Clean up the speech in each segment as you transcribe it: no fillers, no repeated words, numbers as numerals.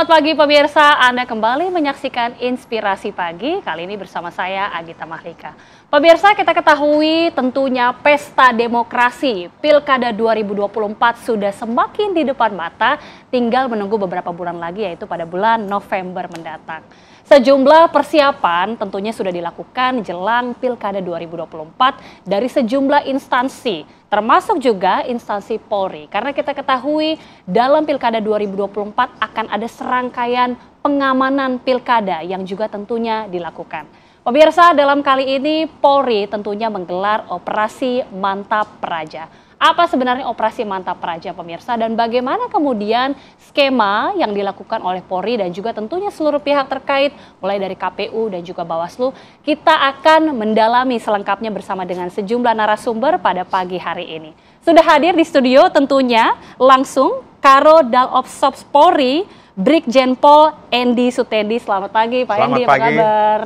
Selamat pagi pemirsa, Anda kembali menyaksikan Inspirasi Pagi, kali ini bersama saya Agita Mahlika. Pemirsa, kita ketahui tentunya pesta demokrasi Pilkada 2024 sudah semakin di depan mata, tinggal menunggu beberapa bulan lagi yaitu pada bulan November mendatang. Sejumlah persiapan tentunya sudah dilakukan jelang Pilkada 2024 dari sejumlah instansi, termasuk juga instansi Polri. Karena kita ketahui dalam Pilkada 2024 akan ada serangkaian pengamanan Pilkada yang juga tentunya dilakukan. Pemirsa, dalam kali ini Polri tentunya menggelar Operasi Mantap Praja. Apa sebenarnya Operasi Mantap Praja, pemirsa, dan bagaimana kemudian skema yang dilakukan oleh Polri dan juga tentunya seluruh pihak terkait, mulai dari KPU dan juga Bawaslu. Kita akan mendalami selengkapnya bersama dengan sejumlah narasumber pada pagi hari ini. Sudah hadir di studio tentunya langsung Karo Dalopsops Polri, Brigjen Pol Endi Sutendi. Selamat pagi Pak Endi, apa kabar?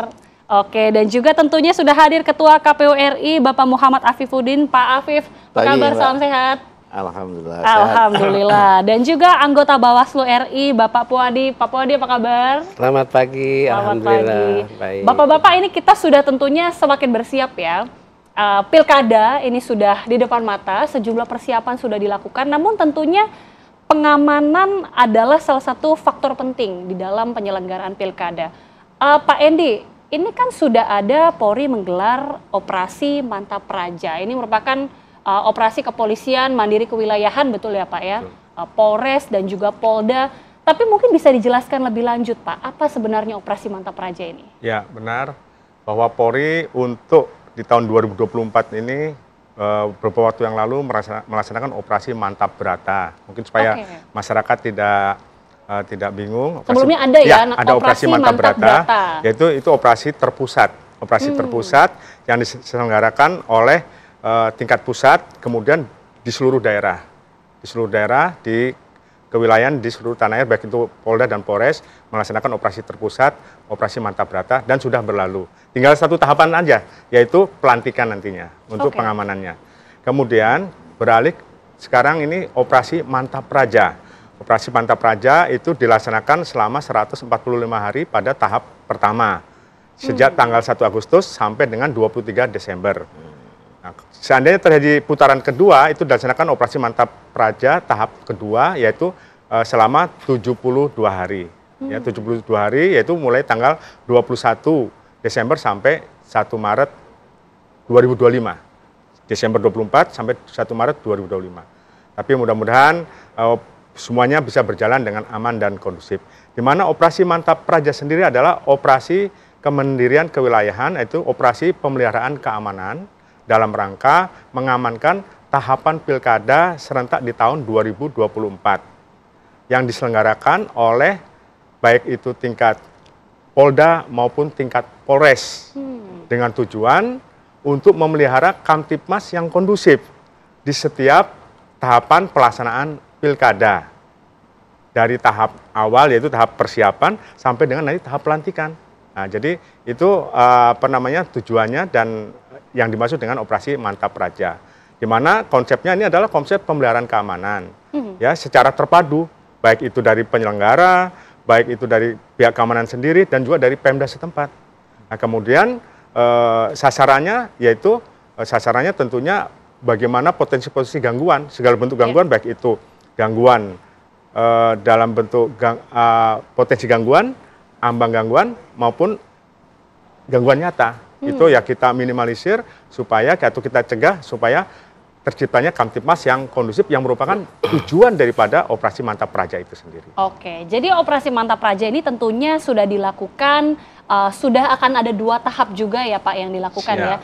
Oke, dan juga tentunya sudah hadir Ketua KPU RI Bapak Muhammad Afifuddin. Pak Afif, apa kabar? Salam sehat. Alhamdulillah. Alhamdulillah. Dan juga anggota Bawaslu RI Bapak Puadi. Pak Puadi, apa kabar? Selamat pagi. Selamat pagi. Baik. Bapak-bapak, ini kita sudah tentunya semakin bersiap ya. Pilkada ini sudah di depan mata, sejumlah persiapan sudah dilakukan. Namun tentunya pengamanan adalah salah satu faktor penting di dalam penyelenggaraan Pilkada. Pak Endi, ini kan sudah ada Polri menggelar Operasi Mantap Praja. Ini merupakan operasi kepolisian mandiri kewilayahan, betul ya Pak ya? Polres dan juga Polda. Tapi mungkin bisa dijelaskan lebih lanjut Pak, apa sebenarnya Operasi Mantap Praja ini? Ya, benar bahwa Polri untuk di tahun 2024 ini beberapa waktu yang lalu melaksanakan Operasi Mantap Brata. Mungkin supaya masyarakat tidak bingung. Sebelumnya ada ada operasi Mantap Brata, yaitu itu operasi terpusat. Operasi terpusat yang diselenggarakan oleh tingkat pusat, kemudian di seluruh daerah. Di seluruh daerah, di kewilayahan di seluruh tanah air, baik itu Polda dan Polres, melaksanakan operasi terpusat, operasi Mantap Brata, dan sudah berlalu. Tinggal satu tahapan aja, yaitu pelantikan nantinya untuk pengamanannya. Kemudian beralih sekarang ini operasi Mantap Praja. Operasi Mantap Praja itu dilaksanakan selama 145 hari pada tahap pertama. Sejak tanggal 1 Agustus sampai dengan 23 Desember. Nah, seandainya terjadi putaran kedua, itu dilaksanakan Operasi Mantap Praja tahap kedua, yaitu selama 72 hari. Ya, 72 hari, yaitu mulai tanggal 21 Desember sampai 1 Maret 2025. Desember 24 sampai 1 Maret 2025. Tapi mudah-mudahan semuanya bisa berjalan dengan aman dan kondusif. Di mana Operasi Mantap Praja sendiri adalah operasi kemandirian kewilayahan, yaitu operasi pemeliharaan keamanan dalam rangka mengamankan tahapan pilkada serentak di tahun 2024 yang diselenggarakan oleh baik itu tingkat Polda maupun tingkat Polres dengan tujuan untuk memelihara Kamtipmas yang kondusif di setiap tahapan pelaksanaan pilkada, dari tahap awal yaitu tahap persiapan sampai dengan nanti tahap pelantikan. Nah, jadi itu tujuannya dan yang dimaksud dengan Operasi Mantap Praja. Di mana konsepnya ini adalah konsep pemeliharaan keamanan ya secara terpadu, baik itu dari penyelenggara, baik itu dari pihak keamanan sendiri dan juga dari Pemda setempat. Nah, kemudian sasarannya tentunya bagaimana potensi-potensi gangguan, segala bentuk gangguan, baik itu gangguan dalam bentuk potensi gangguan, ambang gangguan maupun gangguan nyata. Itu ya kita minimalisir supaya atau kita cegah supaya terciptanya Kamtipmas yang kondusif yang merupakan tujuan daripada Operasi Mantap Praja itu sendiri. Oke, jadi Operasi Mantap Praja ini tentunya sudah dilakukan, sudah akan ada 2 tahap juga ya Pak yang dilakukan ya.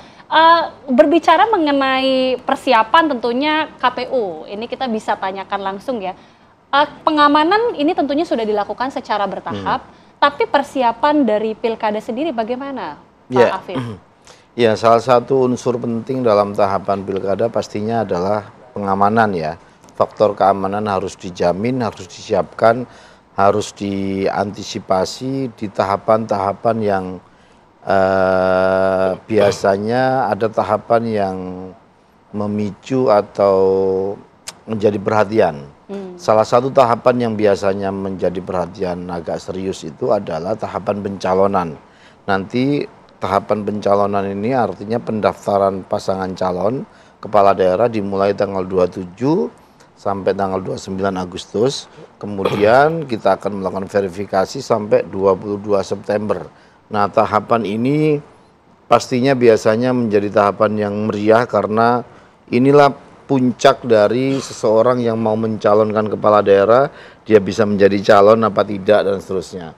Berbicara mengenai persiapan tentunya KPU, ini kita bisa tanyakan langsung ya. Pengamanan ini tentunya sudah dilakukan secara bertahap, tapi persiapan dari Pilkada sendiri bagaimana Pak Afif? Ya, salah satu unsur penting dalam tahapan Pilkada pastinya adalah pengamanan ya. Faktor keamanan harus dijamin, harus disiapkan, harus diantisipasi di tahapan-tahapan yang biasanya ada tahapan yang memicu atau menjadi perhatian. Salah satu tahapan yang biasanya menjadi perhatian agak serius itu adalah tahapan pencalonan. Nanti tahapan pencalonan ini artinya pendaftaran pasangan calon kepala daerah dimulai tanggal 27 sampai tanggal 29 Agustus. Kemudian kita akan melakukan verifikasi sampai 22 September. Nah, tahapan ini pastinya biasanya menjadi tahapan yang meriah karena inilah puncak dari seseorang yang mau mencalonkan kepala daerah, dia bisa menjadi calon apa tidak dan seterusnya.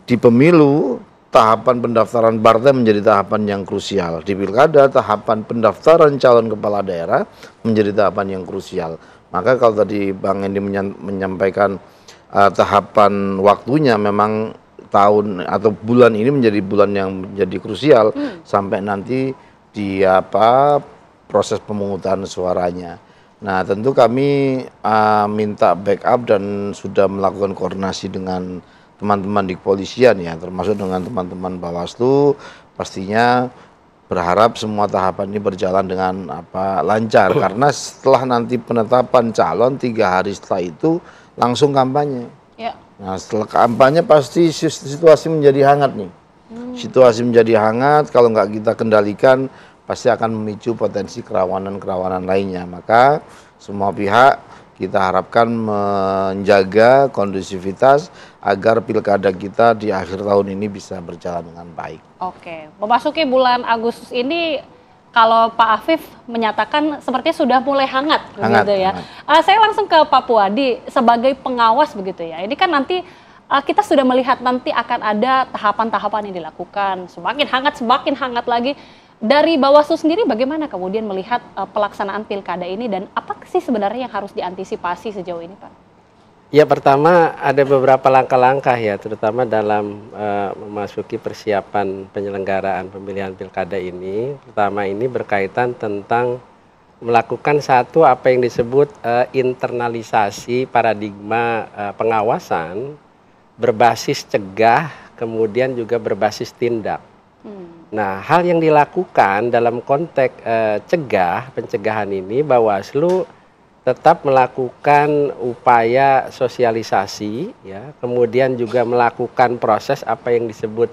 Di pemilu, tahapan pendaftaran partai menjadi tahapan yang krusial. Di pilkada, tahapan pendaftaran calon kepala daerah menjadi tahapan yang krusial. Maka kalau tadi Bang Endi menyampaikan tahapan waktunya, memang tahun atau bulan ini menjadi bulan yang menjadi krusial sampai nanti di proses pemungutan suaranya. Nah, tentu kami minta backup dan sudah melakukan koordinasi dengan teman-teman di kepolisian ya, termasuk dengan teman-teman Bawaslu. Pastinya berharap semua tahapan ini berjalan dengan lancar karena setelah nanti penetapan calon 3 hari setelah itu langsung kampanye. Ya. Nah, setelah kampanye pasti situasi menjadi hangat nih. Situasi menjadi hangat, kalau nggak kita kendalikan pasti akan memicu potensi kerawanan-kerawanan lainnya. Maka semua pihak kita harapkan menjaga kondusivitas agar pilkada kita di akhir tahun ini bisa berjalan dengan baik. Oke, memasuki bulan Agustus ini kalau Pak Afif menyatakan sepertinya sudah mulai hangat begitu ya. Saya langsung ke Pak Puadi sebagai pengawas begitu ya. Ini kan nanti kita sudah melihat nanti akan ada tahapan-tahapan yang dilakukan, semakin hangat lagi. Dari Bawaslu sendiri bagaimana kemudian melihat pelaksanaan pilkada ini dan apa sih sebenarnya yang harus diantisipasi sejauh ini, Pak? Ya, pertama ada beberapa langkah-langkah ya, terutama dalam memasuki persiapan penyelenggaraan pemilihan pilkada ini. Pertama ini berkaitan tentang melakukan satu apa yang disebut internalisasi paradigma pengawasan berbasis cegah, kemudian juga berbasis tindak. Nah, hal yang dilakukan dalam konteks pencegahan ini, Bawaslu tetap melakukan upaya sosialisasi, ya, kemudian juga melakukan proses apa yang disebut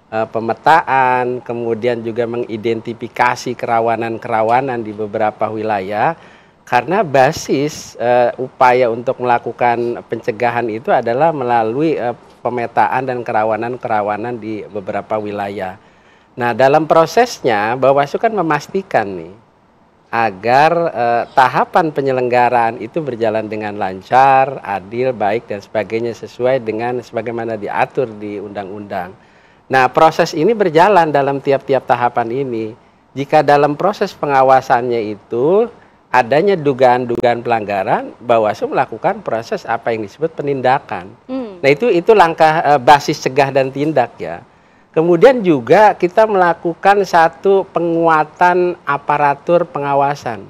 pemetaan, kemudian juga mengidentifikasi kerawanan-kerawanan di beberapa wilayah, karena basis upaya untuk melakukan pencegahan itu adalah melalui pemetaan dan kerawanan-kerawanan di beberapa wilayah. Nah, dalam prosesnya Bawaslu kan memastikan nih agar tahapan penyelenggaraan itu berjalan dengan lancar, adil, baik dan sebagainya sesuai dengan sebagaimana diatur di undang-undang. Nah, proses ini berjalan dalam tiap-tiap tahapan ini. Jika dalam proses pengawasannya itu adanya dugaan-dugaan pelanggaran, Bawaslu melakukan proses apa yang disebut penindakan. Nah, itu langkah basis cegah dan tindak ya. Kemudian juga kita melakukan satu penguatan aparatur pengawasan.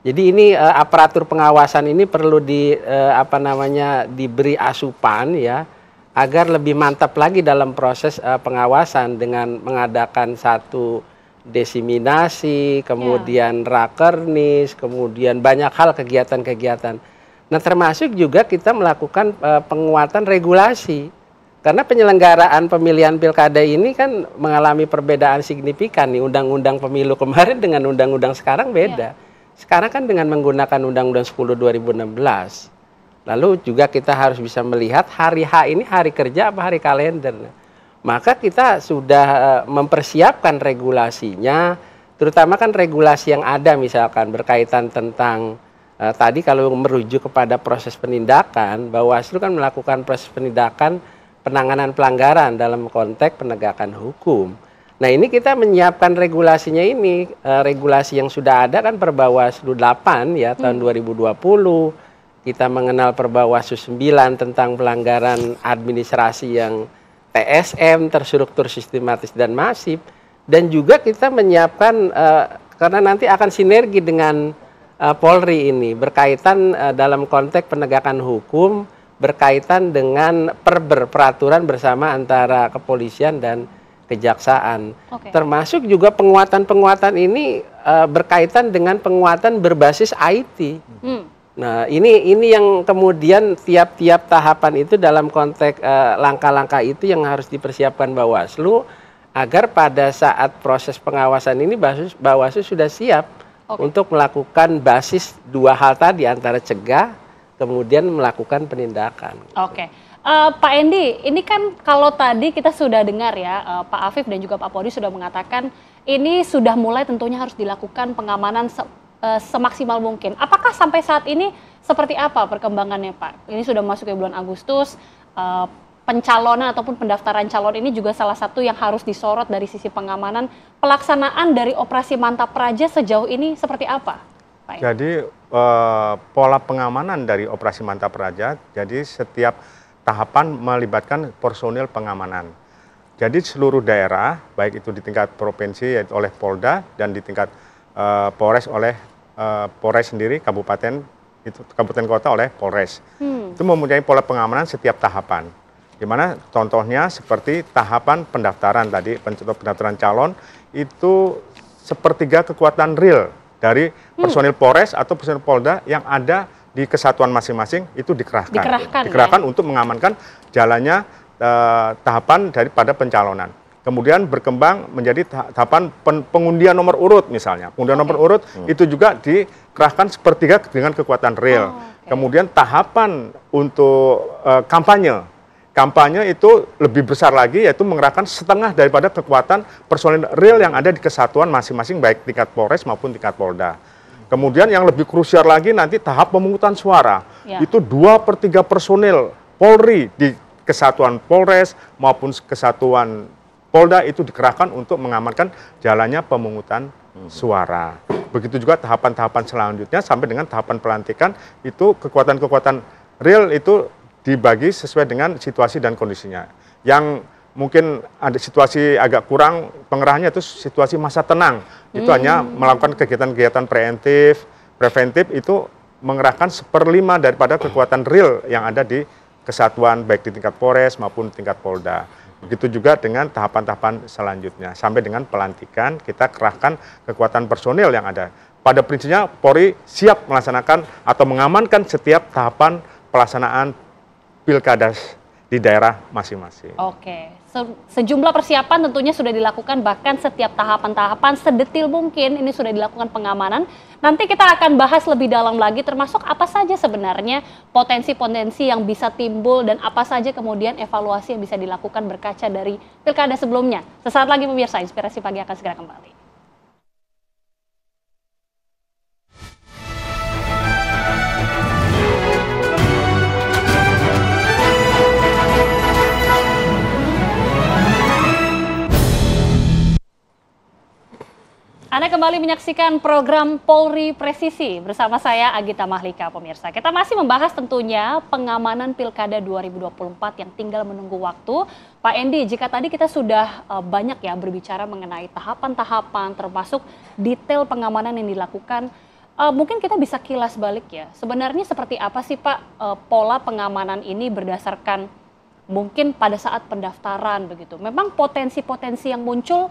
Jadi ini aparatur pengawasan ini perlu diberi asupan ya, agar lebih mantap lagi dalam proses pengawasan dengan mengadakan satu diseminasi, kemudian rakernis, kemudian banyak hal kegiatan-kegiatan. Nah, termasuk juga kita melakukan penguatan regulasi. Karena penyelenggaraan pemilihan pilkada ini kan mengalami perbedaan signifikan nih. Undang-undang pemilu kemarin dengan undang-undang sekarang beda. Sekarang kan dengan menggunakan Undang-Undang 10 2016. Lalu juga kita harus bisa melihat hari H ini hari kerja apa hari kalender. Maka kita sudah mempersiapkan regulasinya, terutama kan regulasi yang ada misalkan berkaitan tentang tadi kalau merujuk kepada proses penindakan, Bawaslu kan melakukan proses penindakan penanganan pelanggaran dalam konteks penegakan hukum. Nah, ini kita menyiapkan regulasinya ini, regulasi yang sudah ada kan Perbawaslu 8 ya tahun 2020, kita mengenal Perbawaslu 9 tentang pelanggaran administrasi yang TSM, terstruktur, sistematis dan masif, dan juga kita menyiapkan karena nanti akan sinergi dengan Polri ini berkaitan dalam konteks penegakan hukum, berkaitan dengan peraturan bersama antara kepolisian dan kejaksaan. Termasuk juga penguatan-penguatan ini berkaitan dengan penguatan berbasis IT. Nah, ini yang kemudian tiap-tiap tahapan itu dalam konteks langkah-langkah itu yang harus dipersiapkan Bawaslu agar pada saat proses pengawasan ini Bawaslu sudah siap untuk melakukan basis dua hal tadi, antara cegah kemudian melakukan penindakan. Oke. Pak Endi, ini kan kalau tadi kita sudah dengar ya, Pak Afif dan juga Pak Podi sudah mengatakan ini sudah mulai tentunya harus dilakukan pengamanan semaksimal mungkin. Apakah sampai saat ini seperti apa perkembangannya, Pak? Ini sudah masuk ke bulan Agustus, pencalonan ataupun pendaftaran calon ini juga salah satu yang harus disorot dari sisi pengamanan. Pelaksanaan dari operasi Mantap Praja sejauh ini seperti apa, Pak? Jadi pola pengamanan dari operasi Mantap Praja, jadi setiap tahapan melibatkan personil pengamanan. Jadi seluruh daerah, baik itu di tingkat provinsi yaitu oleh Polda dan di tingkat Polres oleh Polres sendiri, kabupaten kota oleh Polres. Itu mempunyai pola pengamanan setiap tahapan. Di mana contohnya seperti tahapan pendaftaran tadi, pendaftaran calon itu sepertiga kekuatan real dari personil Polres atau personil Polda yang ada di kesatuan masing-masing itu dikerahkan untuk mengamankan jalannya tahapan daripada pencalonan. Kemudian berkembang menjadi tahapan pengundian nomor urut misalnya. Pengundian nomor urut itu juga dikerahkan sepertiga dengan kekuatan real. Kemudian tahapan untuk kampanye. Kampanye itu lebih besar lagi, yaitu mengerahkan setengah daripada kekuatan personil real yang ada di kesatuan masing-masing, baik tingkat Polres maupun tingkat Polda. Kemudian yang lebih krusial lagi nanti tahap pemungutan suara. Itu 2/3 personil Polri di kesatuan Polres maupun kesatuan Polda itu dikerahkan untuk mengamankan jalannya pemungutan suara. Begitu juga tahapan-tahapan selanjutnya sampai dengan tahapan pelantikan itu kekuatan-kekuatan real itu dibagi sesuai dengan situasi dan kondisinya. Yang mungkin ada situasi agak kurang pengerahannya itu situasi masa tenang. Itu hanya melakukan kegiatan-kegiatan preventif itu mengerahkan 1/5 daripada kekuatan real yang ada di kesatuan baik di tingkat Polres maupun tingkat Polda. Begitu juga dengan tahapan-tahapan selanjutnya. Sampai dengan pelantikan kita kerahkan kekuatan personil yang ada. Pada prinsipnya Polri siap melaksanakan atau mengamankan setiap tahapan pelaksanaan pilkada di daerah masing-masing. Oke, sejumlah persiapan tentunya sudah dilakukan, bahkan setiap tahapan-tahapan sedetil mungkin ini sudah dilakukan pengamanan. Nanti kita akan bahas lebih dalam lagi termasuk apa saja sebenarnya potensi-potensi yang bisa timbul dan apa saja kemudian evaluasi yang bisa dilakukan berkaca dari pilkada sebelumnya. Sesaat lagi pemirsa, Inspirasi Pagi akan segera kembali. Anda kembali menyaksikan program Polri Presisi bersama saya Agita Mahlika, pemirsa. Kita masih membahas tentunya pengamanan Pilkada 2024 yang tinggal menunggu waktu. Pak Endi, jika tadi kita sudah banyak ya berbicara mengenai tahapan-tahapan termasuk detail pengamanan yang dilakukan, mungkin kita bisa kilas balik ya. Sebenarnya seperti apa sih Pak pola pengamanan ini berdasarkan mungkin pada saat pendaftaran begitu. Memang potensi-potensi yang muncul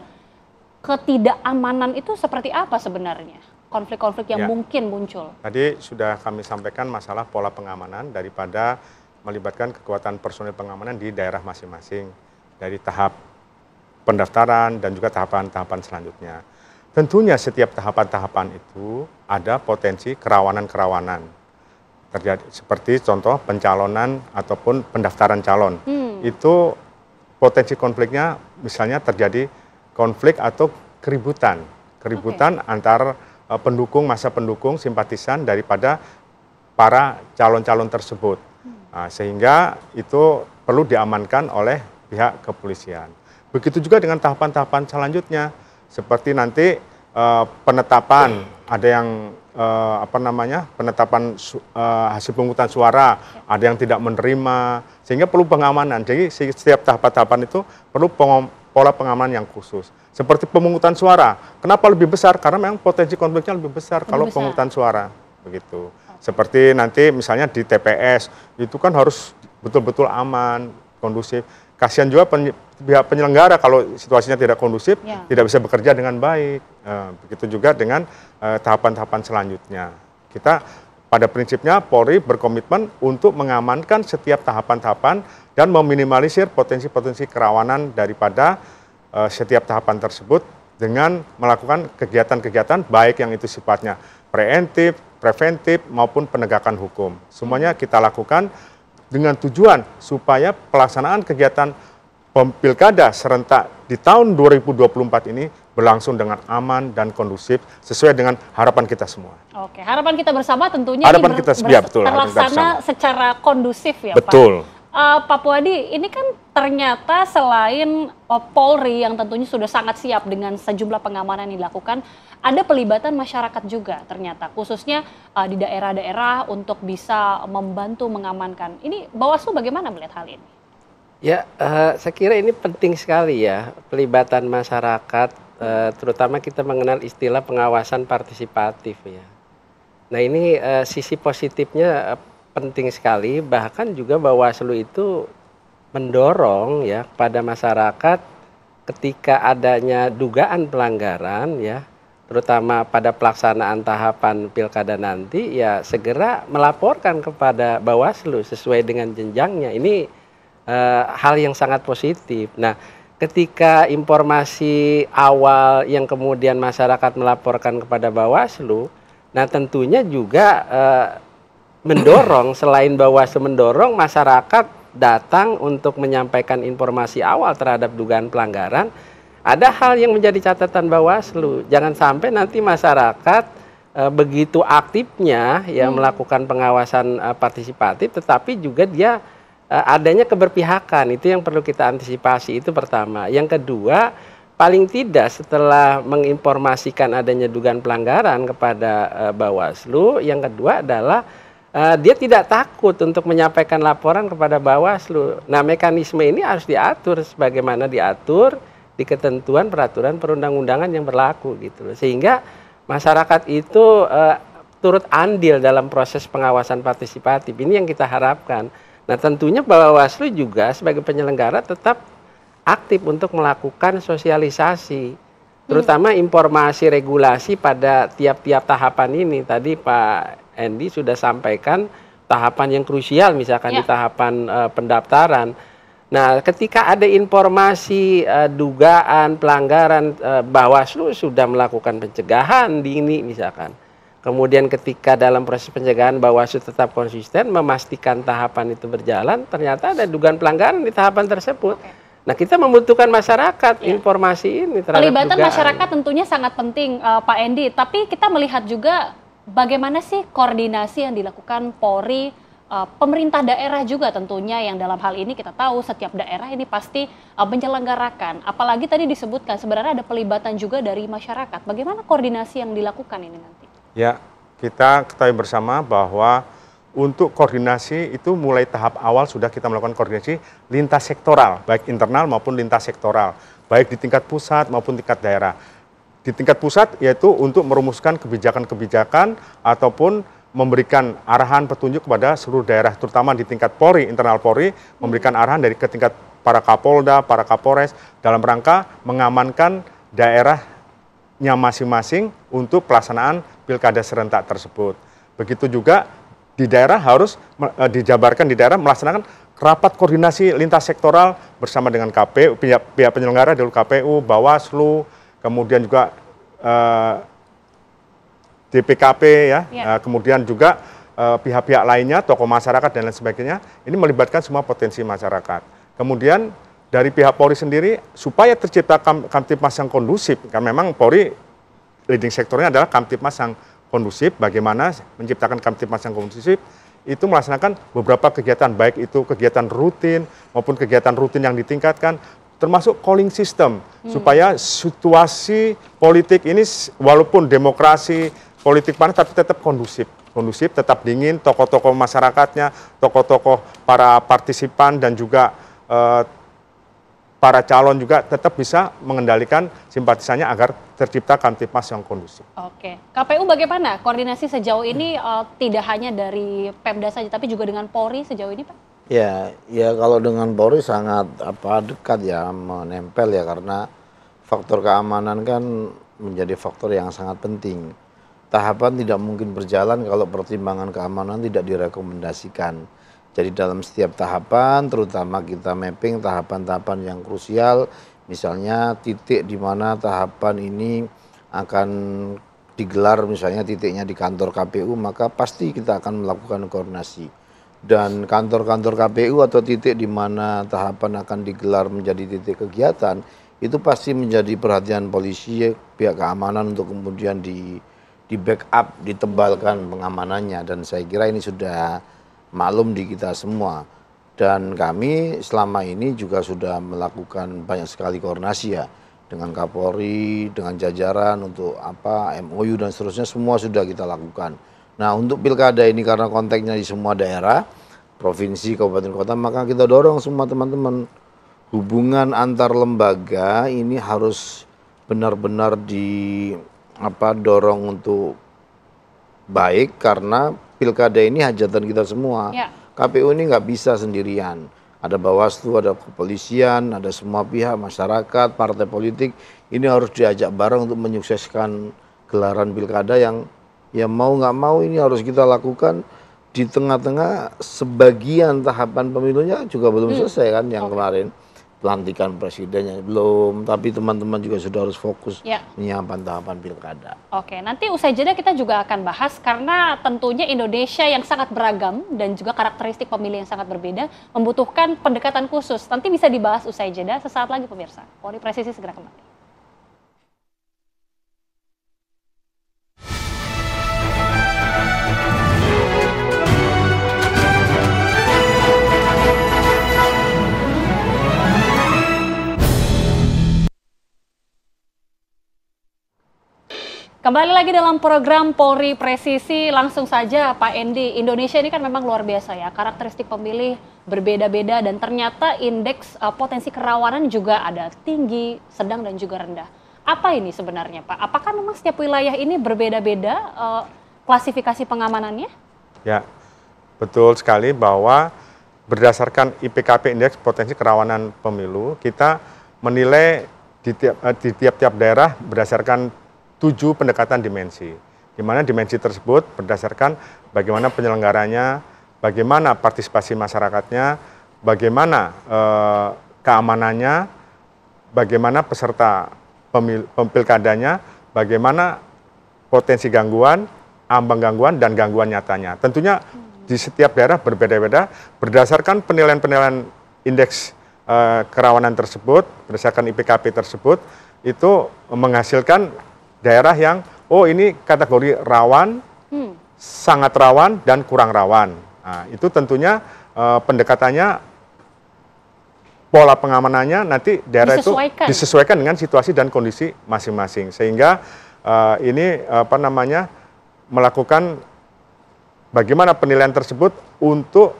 ketidakamanan itu seperti apa sebenarnya? Konflik-konflik yang mungkin muncul. Tadi sudah kami sampaikan masalah pola pengamanan daripada melibatkan kekuatan personil pengamanan di daerah masing-masing. Dari tahap pendaftaran dan juga tahapan-tahapan selanjutnya. Tentunya setiap tahapan-tahapan itu ada potensi kerawanan-kerawanan. Terjadi seperti contoh pencalonan ataupun pendaftaran calon. Itu potensi konfliknya misalnya terjadi konflik atau keributan antar pendukung, masa pendukung, simpatisan daripada para calon-calon tersebut. Sehingga itu perlu diamankan oleh pihak kepolisian. Begitu juga dengan tahapan-tahapan selanjutnya, seperti nanti penetapan, ada yang penetapan hasil pemungutan suara, ada yang tidak menerima, sehingga perlu pengamanan. Jadi setiap tahapan-tahapan itu perlu pola pengamanan yang khusus. Seperti pemungutan suara. Kenapa lebih besar? Karena memang potensi konfliknya lebih besar kalau pemungutan suara. Begitu. Seperti nanti misalnya di TPS, itu kan harus betul-betul aman, kondusif. Kasihan juga pihak penyelenggara kalau situasinya tidak kondusif, tidak bisa bekerja dengan baik. Begitu juga dengan tahapan-tahapan selanjutnya. Kita pada prinsipnya Polri berkomitmen untuk mengamankan setiap tahapan-tahapan dan meminimalisir potensi-potensi kerawanan daripada setiap tahapan tersebut dengan melakukan kegiatan-kegiatan baik yang itu sifatnya preventif, preventif maupun penegakan hukum. Semuanya kita lakukan dengan tujuan supaya pelaksanaan kegiatan Pilkada serentak di tahun 2024 ini berlangsung dengan aman dan kondusif sesuai dengan harapan kita semua. Oke, harapan kita bersama tentunya harapan kita betul, terlaksana secara kondusif ya betul. Pak. Pak Puadi, ini kan ternyata selain Polri yang tentunya sudah sangat siap dengan sejumlah pengamanan yang dilakukan, ada pelibatan masyarakat juga ternyata, khususnya di daerah-daerah untuk bisa membantu mengamankan. Ini Bawaslu bagaimana melihat hal ini? Ya, saya kira ini penting sekali ya, pelibatan masyarakat, terutama kita mengenal istilah pengawasan partisipatif ya. Nah ini sisi positifnya penting sekali, bahkan juga Bawaslu itu mendorong ya pada masyarakat ketika adanya dugaan pelanggaran ya, terutama pada pelaksanaan tahapan pilkada nanti ya segera melaporkan kepada Bawaslu sesuai dengan jenjangnya. Ini hal yang sangat positif. Nah, ketika informasi awal yang kemudian masyarakat melaporkan kepada Bawaslu, nah tentunya juga mendorong, selain Bawaslu mendorong masyarakat datang untuk menyampaikan informasi awal terhadap dugaan pelanggaran, ada hal yang menjadi catatan Bawaslu. Jangan sampai nanti masyarakat begitu aktifnya ya melakukan pengawasan partisipatif, tetapi juga dia adanya keberpihakan. Itu yang perlu kita antisipasi, itu pertama. Yang kedua, paling tidak setelah menginformasikan adanya dugaan pelanggaran kepada Bawaslu, yang kedua adalah dia tidak takut untuk menyampaikan laporan kepada Bawaslu. Nah, mekanisme ini harus diatur sebagaimana diatur di ketentuan peraturan perundang-undangan yang berlaku gitu loh. Sehingga masyarakat itu turut andil dalam proses pengawasan partisipatif. Ini yang kita harapkan. Nah, tentunya Bawaslu juga sebagai penyelenggara tetap aktif untuk melakukan sosialisasi, terutama informasi regulasi pada tiap-tiap tahapan ini. Tadi Pak Endi sudah sampaikan tahapan yang krusial, misalkan di tahapan pendaftaran. Nah, ketika ada informasi dugaan pelanggaran, Bawaslu sudah melakukan pencegahan dini misalkan. Kemudian ketika dalam proses pencegahan Bawaslu tetap konsisten memastikan tahapan itu berjalan, ternyata ada dugaan pelanggaran di tahapan tersebut. Nah, kita membutuhkan masyarakat informasi ini terhadap pelibatan dugaan. Masyarakat tentunya sangat penting, Pak Endi. Tapi kita melihat juga bagaimana sih koordinasi yang dilakukan Polri, pemerintah daerah juga tentunya, yang dalam hal ini kita tahu setiap daerah ini pasti menyelenggarakan. Apalagi tadi disebutkan sebenarnya ada pelibatan juga dari masyarakat. Bagaimana koordinasi yang dilakukan ini nanti? Ya, kita ketahui bersama bahwa untuk koordinasi itu mulai tahap awal sudah kita melakukan koordinasi lintas sektoral, baik internal maupun lintas sektoral, baik di tingkat pusat maupun tingkat daerah. Di tingkat pusat yaitu untuk merumuskan kebijakan-kebijakan ataupun memberikan arahan petunjuk kepada seluruh daerah, terutama di tingkat Polri, internal Polri, memberikan arahan dari ke tingkat para Kapolda, para Kapolres, dalam rangka mengamankan daerahnya masing-masing untuk pelaksanaan pilkada serentak tersebut. Begitu juga di daerah harus dijabarkan di daerah melaksanakan rapat koordinasi lintas sektoral bersama dengan KPU, pihak penyelenggara dulu KPU, Bawaslu, kemudian juga DPKP ya, kemudian juga pihak-pihak lainnya, tokoh masyarakat dan lain sebagainya. Ini melibatkan semua potensi masyarakat. Kemudian dari pihak Polri sendiri supaya tercipta Kamtipmas yang kondusif, kan memang Polri leading sektornya adalah Kamtipmas yang kondusif. Bagaimana menciptakan Kamtipmas yang kondusif? Itu melaksanakan beberapa kegiatan, baik itu kegiatan rutin maupun kegiatan rutin yang ditingkatkan, termasuk calling system, supaya situasi politik ini walaupun demokrasi, politik panas, tapi tetap kondusif, tetap dingin, tokoh-tokoh masyarakatnya, tokoh-tokoh para partisipan dan juga para calon juga tetap bisa mengendalikan simpatisannya agar tercipta Kamtipmas yang kondusif. Oke, KPU bagaimana koordinasi sejauh ini, tidak hanya dari Pemda saja, tapi juga dengan Polri sejauh ini, Pak? Ya kalau dengan Polri sangat dekat ya, menempel ya, karena faktor keamanan kan menjadi faktor yang sangat penting. tahapan tidak mungkin berjalan kalau pertimbangan keamanan tidak direkomendasikan. Jadi dalam setiap tahapan, terutama kita mapping tahapan-tahapan yang krusial, misalnya titik di mana tahapan ini akan digelar, misalnya titiknya di kantor KPU, maka pasti kita akan melakukan koordinasi. Dan kantor-kantor KPU atau titik di mana tahapan akan digelar menjadi titik kegiatan, itu pasti menjadi perhatian polisi, pihak keamanan untuk kemudian di backup, ditebalkan pengamanannya. Dan saya kira ini sudah maklum di kita semua. Dan kami selama ini juga sudah melakukan banyak sekali koordinasi ya dengan Kapolri, dengan jajaran untuk MOU dan seterusnya, semua sudah kita lakukan. Nah, untuk pilkada ini karena konteksnya di semua daerah, provinsi, kabupaten, kota, maka kita dorong semua teman-teman, hubungan antar lembaga ini harus benar-benar dorong untuk baik, karena pilkada ini hajatan kita semua. Ya. KPU ini nggak bisa sendirian. Ada Bawaslu, ada kepolisian, ada semua pihak, masyarakat, partai politik. Ini harus diajak bareng untuk menyukseskan gelaran pilkada yang ya mau nggak mau ini harus kita lakukan di tengah-tengah sebagian tahapan pemilunya juga belum selesai kan yang kemarin. Pelantikan presidennya belum, tapi teman-teman juga sudah harus fokus menyiapkan tahapan pilkada. Oke, nanti usai jeda kita juga akan bahas karena tentunya Indonesia yang sangat beragam dan juga karakteristik pemilih yang sangat berbeda membutuhkan pendekatan khusus. Nanti bisa dibahas usai jeda, sesaat lagi pemirsa. Polri Presisi segera kembali. Kembali lagi dalam program Polri Presisi, langsung saja Pak Endi, Indonesia ini kan memang luar biasa ya, karakteristik pemilih berbeda-beda dan ternyata indeks potensi kerawanan juga ada tinggi, sedang dan juga rendah. Apa ini sebenarnya Pak? Apakah memang setiap wilayah ini berbeda-beda klasifikasi pengamanannya? Ya, betul sekali bahwa berdasarkan IPKP indeks potensi kerawanan pemilu, kita menilai di tiap-tiap daerah berdasarkan 7 pendekatan dimensi, di mana dimensi tersebut berdasarkan bagaimana penyelenggaranya, bagaimana partisipasi masyarakatnya, bagaimana keamanannya, bagaimana peserta pilkadanya, bagaimana potensi gangguan, ambang gangguan, dan gangguan nyatanya. Tentunya di setiap daerah berbeda-beda berdasarkan penilaian-penilaian indeks kerawanan tersebut, berdasarkan IPKP tersebut, itu menghasilkan daerah yang, ini kategori rawan, sangat rawan, dan kurang rawan. Nah, itu tentunya pendekatannya, pola pengamanannya nanti daerah itu disesuaikan dengan situasi dan kondisi masing-masing. Sehingga ini melakukan bagaimana penilaian tersebut untuk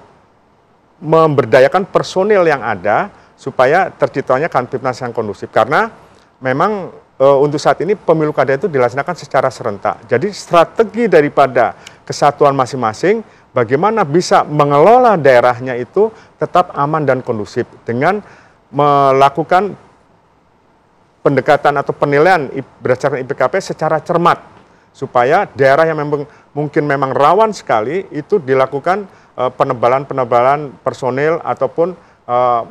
memberdayakan personil yang ada supaya terciptanya kamtipnas yang kondusif. Karena memang untuk saat ini pemilu kada itu dilaksanakan secara serentak. Jadi strategi daripada kesatuan masing-masing bagaimana bisa mengelola daerahnya itu tetap aman dan kondusif dengan melakukan pendekatan atau penilaian berdasarkan IPKP secara cermat supaya daerah yang mungkin memang rawan sekali itu dilakukan penebalan personil ataupun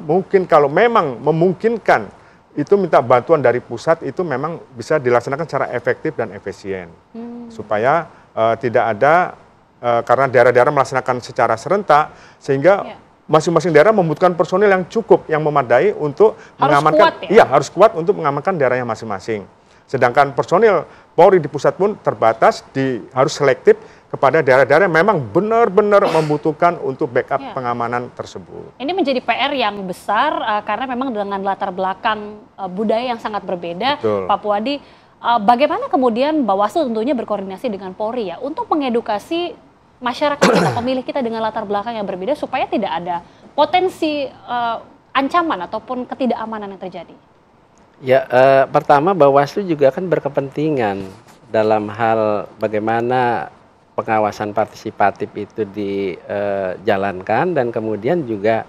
mungkin kalau memang memungkinkan itu minta bantuan dari pusat, itu memang bisa dilaksanakan secara efektif dan efisien. Supaya tidak ada, karena daerah-daerah melaksanakan secara serentak, sehingga masing-masing daerah membutuhkan personil yang cukup, yang memadai untuk mengamankan. Iya, harus kuat untuk mengamankan daerahnya masing-masing. Sedangkan personil Polri di pusat pun terbatas, harus selektif kepada daerah-daerah yang memang benar-benar membutuhkan untuk backup pengamanan tersebut. Ini menjadi PR yang besar karena memang dengan latar belakang budaya yang sangat berbeda. Betul. Pak Puadi, bagaimana kemudian Bawaslu tentunya berkoordinasi dengan Polri ya untuk mengedukasi masyarakat kita, pemilih kita dengan latar belakang yang berbeda supaya tidak ada potensi ancaman ataupun ketidakamanan yang terjadi? Ya, pertama Bawaslu juga kan berkepentingan dalam hal bagaimana pengawasan partisipatif itu dijalankan, dan kemudian juga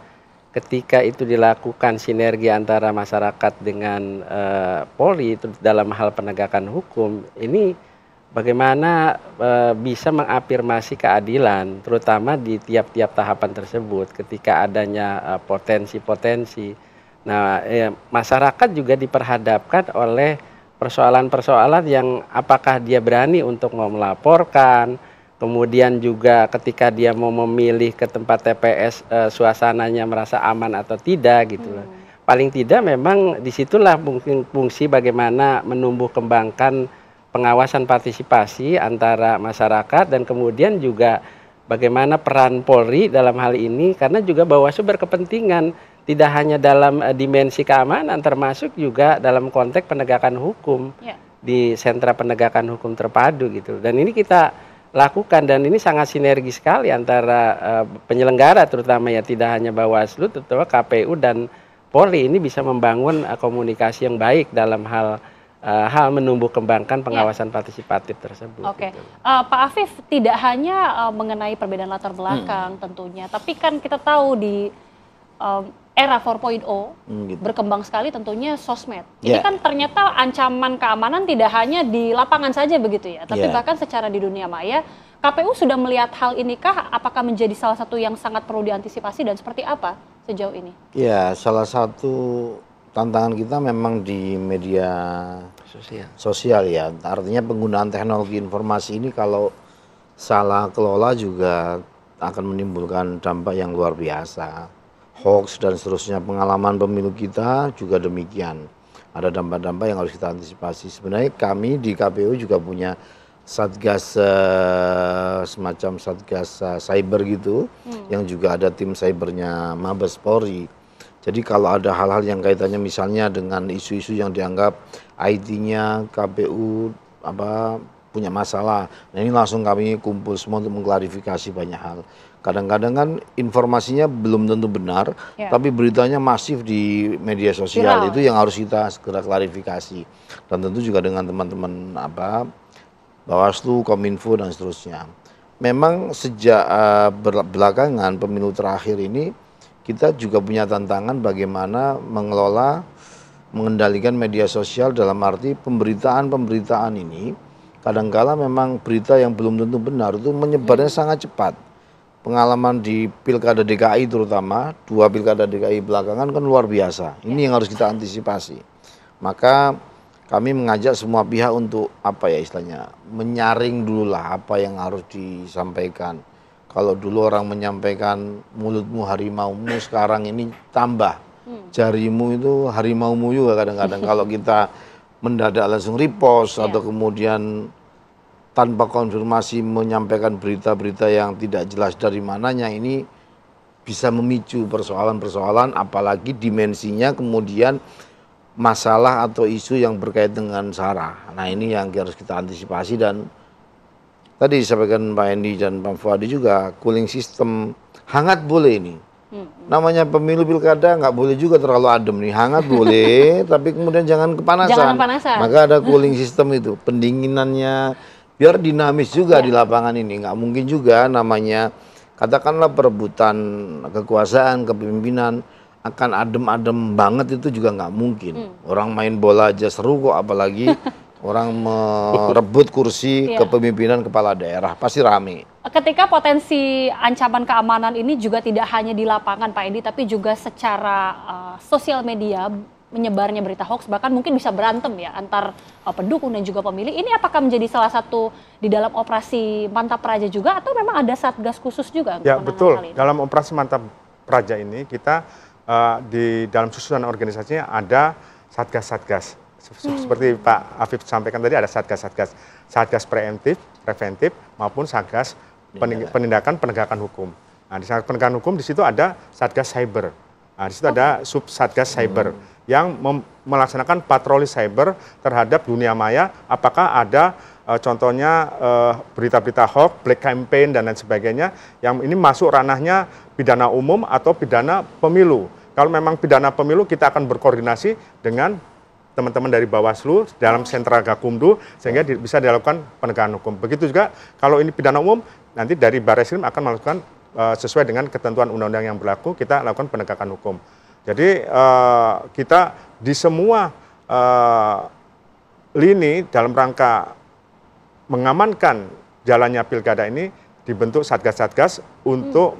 ketika itu dilakukan sinergi antara masyarakat dengan Polri itu dalam hal penegakan hukum, ini bagaimana bisa mengafirmasi keadilan, terutama di tiap-tiap tahapan tersebut ketika adanya potensi-potensi. Nah, masyarakat juga diperhadapkan oleh persoalan-persoalan yang apakah dia berani untuk mau melaporkan, kemudian juga ketika dia mau memilih ke tempat TPS suasananya merasa aman atau tidak gitu loh. Paling tidak memang disitulah mungkin fungsi bagaimana menumbuh kembangkan pengawasan partisipasi antara masyarakat dan kemudian juga bagaimana peran Polri dalam hal ini, karena juga Bawaslu berkepentingan tidak hanya dalam dimensi keamanan termasuk juga dalam konteks penegakan hukum di sentra penegakan hukum terpadu gitu. Dan ini kita lakukan dan ini sangat sinergi sekali antara penyelenggara terutama ya, tidak hanya Bawaslu, terutama KPU dan Polri ini bisa membangun komunikasi yang baik dalam hal menumbuh kembangkan pengawasan partisipatif tersebut. Oke, gitu. Pak Afif, tidak hanya mengenai perbedaan latar belakang tentunya, tapi kan kita tahu di era 4.0 gitu. berkembang sekali tentunya sosmed. Ini kan ternyata ancaman keamanan tidak hanya di lapangan saja begitu ya, tapi bahkan secara di dunia maya. KPU sudah melihat hal inikah? Apakah menjadi salah satu yang sangat perlu diantisipasi dan seperti apa sejauh ini? Ya, salah satu tantangan kita memang di media sosial ya. Artinya penggunaan teknologi informasi ini kalau salah kelola juga akan menimbulkan dampak yang luar biasa. Hoax dan seterusnya, pengalaman pemilu kita juga demikian. Ada dampak-dampak yang harus kita antisipasi. Sebenarnya kami di KPU juga punya satgas, semacam satgas cyber gitu, yang juga ada tim cybernya Mabes Polri. Jadi kalau ada hal-hal yang kaitannya misalnya dengan isu-isu yang dianggap IT-nya KPU punya masalah, nah ini langsung kami kumpul semua untuk mengklarifikasi banyak hal. Kadang-kadang kan informasinya belum tentu benar, tapi beritanya masif di media sosial. Itu yang harus kita segera klarifikasi. Dan tentu juga dengan teman-teman Bawaslu, Kominfo dan seterusnya. Memang sejak belakangan pemilu terakhir ini kita juga punya tantangan bagaimana mengendalikan media sosial, dalam arti pemberitaan ini kadangkala memang berita yang belum tentu benar itu menyebarnya sangat cepat. Pengalaman di Pilkada DKI terutama, 2 Pilkada DKI belakangan kan luar biasa. Ini yang harus kita antisipasi. Maka kami mengajak semua pihak untuk istilahnya menyaring dulu lah apa yang harus disampaikan. Kalau dulu orang menyampaikan mulutmu harimaumu, sekarang ini tambah jarimu itu harimaumu juga kadang-kadang. Kalau kita mendadak langsung repost atau kemudian tanpa konfirmasi menyampaikan berita-berita yang tidak jelas dari mananya, ini bisa memicu persoalan-persoalan, apalagi dimensinya kemudian masalah atau isu yang berkaitan dengan SARA. Nah ini yang harus kita antisipasi, dan tadi disampaikan Pak Hendy dan Pak Fuadi juga, cooling system hangat boleh ini. Namanya pemilu pilkada nggak boleh juga terlalu adem nih, hangat boleh tapi kemudian jangan kepanasan. Maka ada cooling system itu, pendinginannya biar dinamis juga di lapangan ini. Nggak mungkin juga namanya katakanlah perebutan kekuasaan, kepemimpinan akan adem-adem banget, itu juga nggak mungkin. Orang main bola aja seru kok, apalagi orang merebut kursi kepemimpinan kepala daerah, pasti rame. Ketika potensi ancaman keamanan ini juga tidak hanya di lapangan Pak Edi, tapi juga secara sosial media, menyebarnya berita hoax, bahkan mungkin bisa berantem ya antar pendukung dan juga pemilih. Ini apakah menjadi salah satu di dalam operasi Mantap Praja juga, atau memang ada satgas khusus juga? Ya betul, hal ini? Dalam operasi Mantap Praja ini kita di dalam susunan organisasinya ada satgas-satgas. Seperti Pak Afif sampaikan tadi, ada satgas preventif maupun satgas penindakan penegakan hukum. Nah, di satgas penegakan hukum di situ ada satgas cyber. Nah, di situ ada sub satgas cyber yang melaksanakan patroli cyber terhadap dunia maya. Apakah ada contohnya berita-berita hoax, black campaign dan lain sebagainya yang ini masuk ranahnya pidana umum atau pidana pemilu. Kalau memang pidana pemilu, kita akan berkoordinasi dengan teman-teman dari Bawaslu dalam sentra Gakumdu sehingga bisa dilakukan penegakan hukum. Begitu juga kalau ini pidana umum, nanti dari Barreskrim akan melakukan sesuai dengan ketentuan undang-undang yang berlaku, kita lakukan penegakan hukum. Jadi kita di semua lini dalam rangka mengamankan jalannya pilkada ini dibentuk satgas-satgas untuk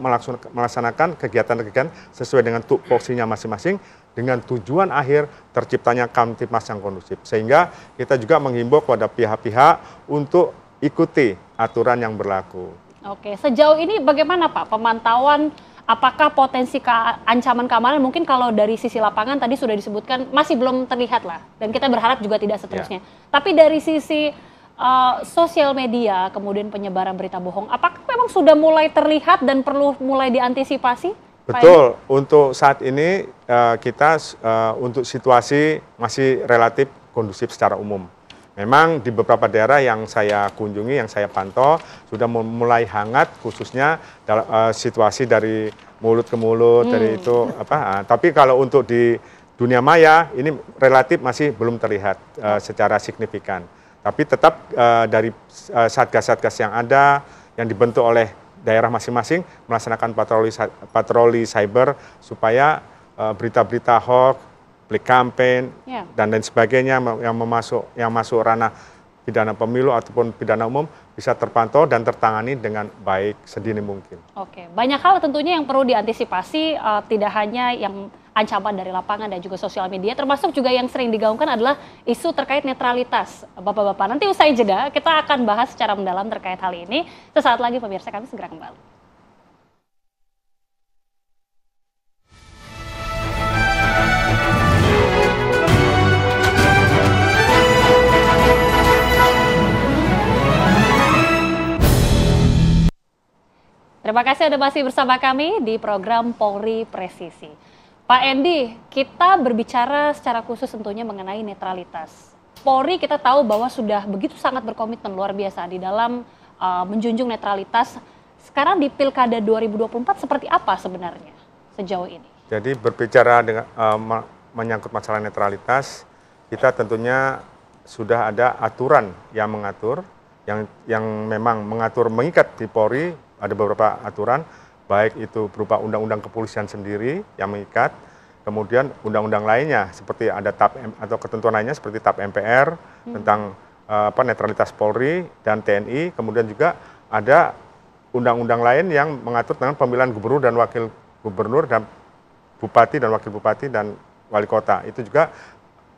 melaksanakan kegiatan-kegiatan sesuai dengan tupoksinya masing-masing dengan tujuan akhir terciptanya Kamtipmas yang kondusif. Sehingga kita juga menghimbau kepada pihak-pihak untuk ikuti aturan yang berlaku. Oke, sejauh ini bagaimana Pak pemantauan, apakah potensi ancaman keamanan mungkin kalau dari sisi lapangan tadi sudah disebutkan masih belum terlihat lah, dan kita berharap juga tidak seterusnya. Tapi dari sisi sosial media, kemudian penyebaran berita bohong, apakah memang sudah mulai terlihat dan perlu mulai diantisipasi? Betul, untuk saat ini kita untuk situasi masih relatif kondusif secara umum. Memang di beberapa daerah yang saya kunjungi, yang saya pantau, sudah mulai hangat, khususnya dalam situasi dari mulut ke mulut, dari itu tapi kalau untuk di dunia maya ini relatif masih belum terlihat secara signifikan. Tapi tetap dari satgas-satgas yang ada, yang dibentuk oleh daerah masing-masing, melaksanakan patroli cyber supaya berita-berita hoax, black campaign, dan lain sebagainya yang masuk ranah pidana pemilu ataupun pidana umum bisa terpantau dan tertangani dengan baik sedini mungkin. Oke, banyak hal tentunya yang perlu diantisipasi, tidak hanya yang ancaman dari lapangan dan juga sosial media, termasuk juga yang sering digaungkan adalah isu terkait netralitas. Bapak-bapak, nanti usai jeda kita akan bahas secara mendalam terkait hal ini. Sesaat lagi pemirsa, kami segera kembali. Terima kasih Anda masih bersama kami di program Polri Presisi. Pak Endi, kita berbicara secara khusus tentunya mengenai netralitas. Polri kita tahu bahwa sudah begitu sangat berkomitmen luar biasa di dalam menjunjung netralitas. Sekarang di Pilkada 2024 seperti apa sebenarnya sejauh ini? Jadi berbicara dengan menyangkut masalah netralitas, kita tentunya sudah ada aturan yang mengatur, yang memang mengatur mengikat di Polri. Ada beberapa aturan, baik itu berupa undang-undang kepolisian sendiri yang mengikat, kemudian undang-undang lainnya seperti ada TAP atau ketentuan lainnya seperti TAP MPR tentang netralitas Polri dan TNI, kemudian juga ada undang-undang lain yang mengatur tentang pemilihan gubernur dan wakil gubernur dan bupati dan wakil bupati dan wali kota. Itu juga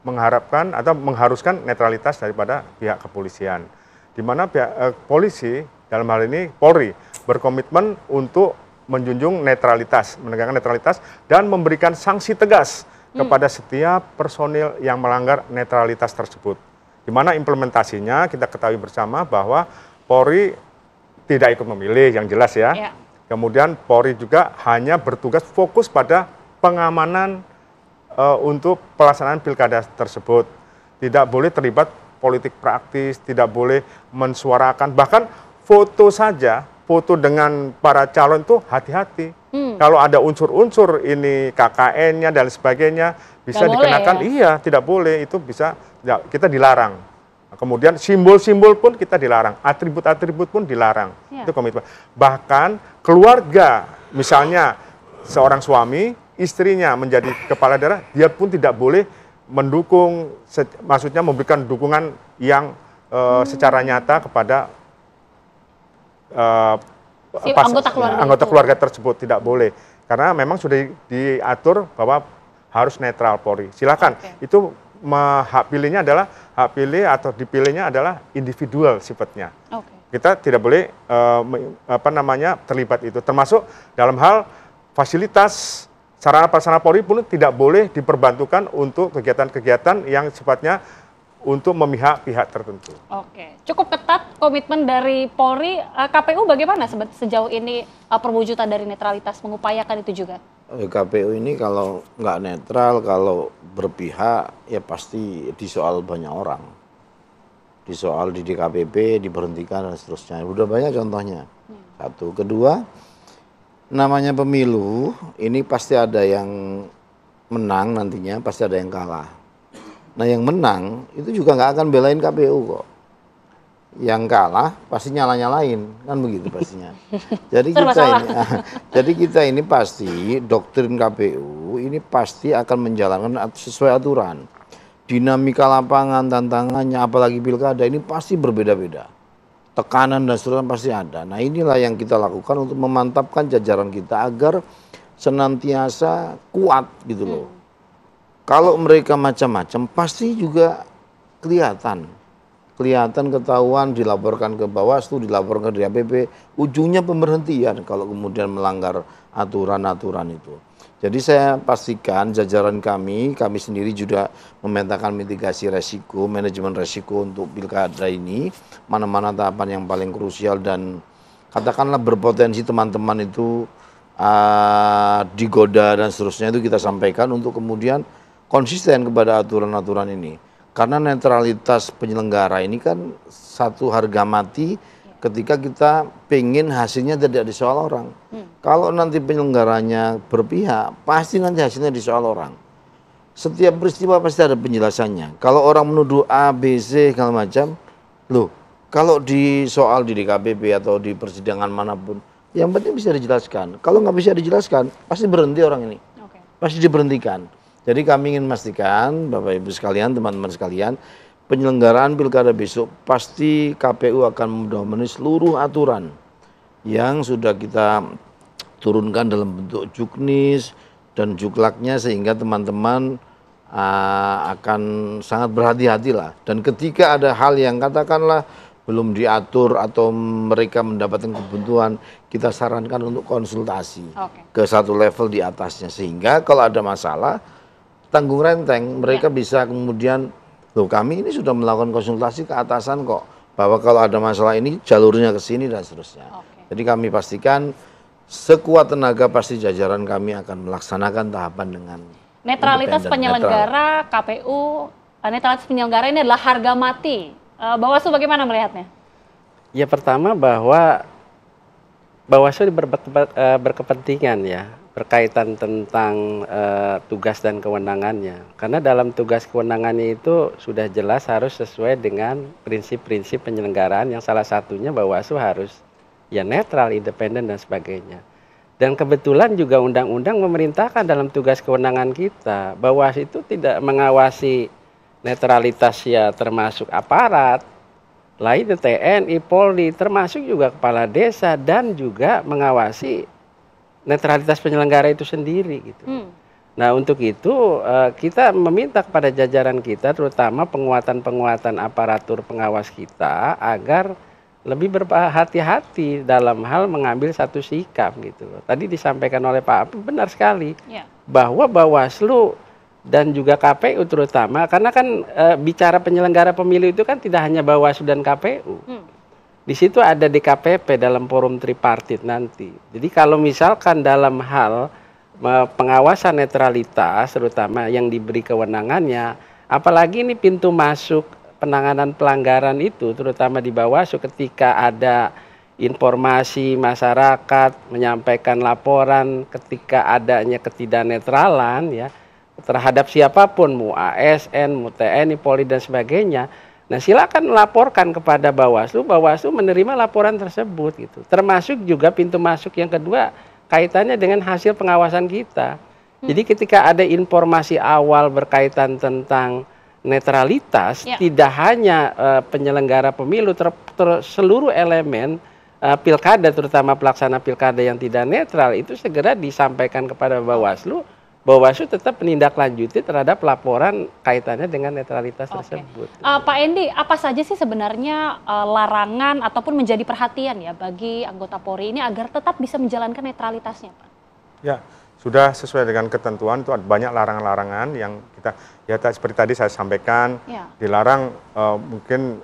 mengharapkan atau mengharuskan netralitas daripada pihak kepolisian. Di mana pihak polisi dalam hal ini Polri berkomitmen untuk menjunjung netralitas, menegakkan netralitas dan memberikan sanksi tegas kepada setiap personil yang melanggar netralitas tersebut. Di mana implementasinya kita ketahui bersama bahwa Polri tidak ikut memilih, yang jelas ya. Kemudian Polri juga hanya bertugas fokus pada pengamanan untuk pelaksanaan pilkada tersebut. Tidak boleh terlibat politik praktis, tidak boleh mensuarakan, bahkan foto saja, foto dengan para calon itu hati-hati. Kalau ada unsur-unsur ini KKN-nya dan sebagainya bisa dikenakan, iya tidak boleh, itu bisa kita dilarang. Kemudian simbol-simbol pun kita dilarang, atribut-atribut pun dilarang. Itu komitmen. Bahkan keluarga, misalnya seorang suami, istrinya menjadi kepala daerah, dia pun tidak boleh mendukung, maksudnya memberikan dukungan yang secara nyata kepada anggota keluarga tersebut, tidak boleh, karena memang sudah diatur bahwa harus netral Polri. Silakan, itu hak pilihnya adalah hak pilih atau dipilihnya adalah individual sifatnya. Kita tidak boleh terlibat itu, termasuk dalam hal fasilitas sarana prasarana Polri pun tidak boleh diperbantukan untuk kegiatan-kegiatan yang sifatnya untuk memihak pihak tertentu. Oke, cukup ketat komitmen dari Polri. KPU bagaimana sejauh ini perwujudan dari netralitas, mengupayakan itu juga? KPU ini kalau nggak netral, kalau berpihak, ya pasti disoal banyak orang. Disoal di DKPP, diberhentikan dan seterusnya. Udah banyak contohnya. Satu. Kedua, namanya pemilu, ini pasti ada yang menang nantinya, pasti ada yang kalah. Nah yang menang itu juga nggak akan belain KPU kok. Yang kalah pasti nyala-nyalain, kan begitu pastinya. Jadi kita ini pasti doktrin KPU ini pasti akan menjalankan sesuai aturan. Dinamika lapangan, tantangannya, apalagi pilkada ini pasti berbeda-beda. tekanan dan seterusnya pasti ada. Nah inilah yang kita lakukan untuk memantapkan jajaran kita agar senantiasa kuat gitu loh. Kalau mereka macam-macam pasti juga kelihatan, ketahuan, dilaporkan ke Bawaslu, dilaporkan ke DPP, ujungnya pemberhentian kalau kemudian melanggar aturan-aturan itu. Jadi saya pastikan jajaran kami sendiri juga memetakan mitigasi resiko, manajemen resiko untuk pilkada ini, mana-mana tahapan yang paling krusial dan katakanlah berpotensi teman-teman itu digoda dan seterusnya itu kita sampaikan untuk kemudian konsisten kepada aturan-aturan ini. Karena netralitas penyelenggara ini kan satu harga mati ketika kita pengen hasilnya tidak disoal orang. Kalau nanti penyelenggaranya berpihak, pasti nanti hasilnya disoal orang. Setiap peristiwa pasti ada penjelasannya. Kalau orang menuduh A, B, C, segala macam, loh, kalau di soal di DKPP atau di persidangan manapun, yang penting bisa dijelaskan. Kalau nggak bisa dijelaskan, pasti berhenti orang ini. Pasti diberhentikan. Jadi kami ingin memastikan, Bapak Ibu sekalian, teman-teman sekalian, penyelenggaraan pilkada besok pasti KPU akan memenuhi seluruh aturan yang sudah kita turunkan dalam bentuk juknis dan juklaknya sehingga teman-teman akan sangat berhati-hati lah. Dan ketika ada hal yang katakanlah belum diatur atau mereka mendapatkan kebutuhan, kita sarankan untuk konsultasi ke satu level di atasnya sehingga kalau ada masalah tanggung renteng, mereka bisa kemudian, loh kami ini sudah melakukan konsultasi ke atasan kok, bahwa kalau ada masalah ini jalurnya ke sini dan seterusnya. Jadi kami pastikan sekuat tenaga pasti jajaran kami akan melaksanakan tahapan dengan netralitas penyelenggara KPU, netralitas penyelenggara ini adalah harga mati. Bawaslu bagaimana melihatnya? Ya pertama bahwa Bawaslu berkepentingan ya berkaitan tentang tugas dan kewenangannya. Karena dalam tugas kewenangannya itu sudah jelas harus sesuai dengan prinsip-prinsip penyelenggaraan yang salah satunya Bawaslu harus ya netral, independen dan sebagainya. Dan kebetulan juga undang-undang memerintahkan dalam tugas kewenangan kita Bawaslu itu tidak mengawasi netralitas ya termasuk aparat, lain TNI, Polri, termasuk juga kepala desa dan juga mengawasi netralitas penyelenggara itu sendiri gitu. Nah untuk itu kita meminta kepada jajaran kita terutama penguatan aparatur pengawas kita agar lebih berhati-hati dalam hal mengambil satu sikap gitu loh. Tadi disampaikan oleh Pak Apip benar sekali bahwa Bawaslu dan juga KPU terutama karena kan bicara penyelenggara pemilu itu kan tidak hanya Bawaslu dan KPU. Di situ ada DKPP dalam forum tripartit nanti. Jadi kalau misalkan dalam hal pengawasan netralitas terutama yang diberi kewenangannya, apalagi ini pintu masuk penanganan pelanggaran itu terutama di Bawaslu ketika ada informasi masyarakat menyampaikan laporan ketika adanya ketidaknetralan ya terhadap siapapun mu ASN, mu TNI, Polri dan sebagainya. Nah silakan laporkan kepada Bawaslu, Bawaslu menerima laporan tersebut gitu. Termasuk juga pintu masuk yang kedua kaitannya dengan hasil pengawasan kita. Jadi ketika ada informasi awal berkaitan tentang netralitas, tidak hanya penyelenggara pemilu, seluruh elemen pilkada terutama pelaksana pilkada yang tidak netral itu segera disampaikan kepada Bawaslu. Bawaslu tetap menindaklanjuti terhadap laporan kaitannya dengan netralitas tersebut. Pak Endi, apa saja sih sebenarnya larangan ataupun menjadi perhatian ya bagi anggota Polri ini agar tetap bisa menjalankan netralitasnya, Pak? Ya, sudah sesuai dengan ketentuan itu ada banyak larangan-larangan yang kita ya seperti tadi saya sampaikan dilarang mungkin